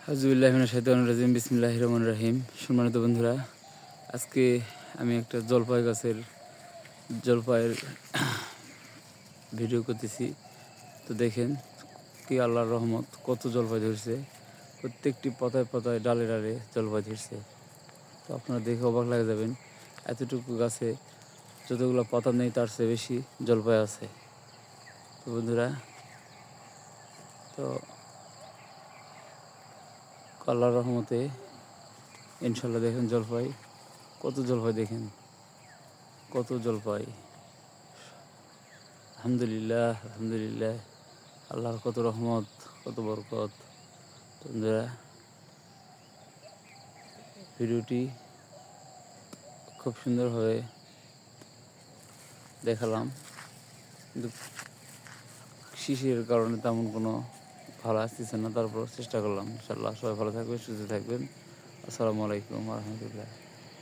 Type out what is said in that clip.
আউযুবিল্লাহি মিনাশ শাইতানির রাজিম বিসমিল্লাহির রহমানির রহিম। সম্মানিত বন্ধুরা, আজকে আমি একটা জলপাইয়ের ভিডিও করতেছি। তো দেখেন কি আল্লাহর রহমত, কত জলপাই ধরছে। প্রত্যেকটি পাতায় পাতায় ডালে ডালে জলপাই ধরছে। তো আপনারা দেখে অবাক লাগে যাবেন, এতটুকু গাছে যতগুলো পাতা নেই তার চেয়ে বেশি জলপাই আছে। তো বন্ধুরা, তো আল্লাহর রহমতে ইনশাল্লাহ দেখেন কত জলপাই দেখেন, কত জলপাই। আলহামদুলিল্লাহ, আলহামদুলিল্লাহ, আল্লাহর কত রহমত, কত বরকত। বন্ধুরা, ভিডিওটি খুব সুন্দরভাবে দেখালাম, কিন্তু শিশিরের কারণে তেমন কোনো ভালো আসতেছে না। তারপর চেষ্টা করলাম। ইনশাআল্লাহ সবাই ভালো থাকবেন, সুস্থ থাকবেন। আসসালামু আলাইকুম ওয়া রাহমাতুল্লাহ।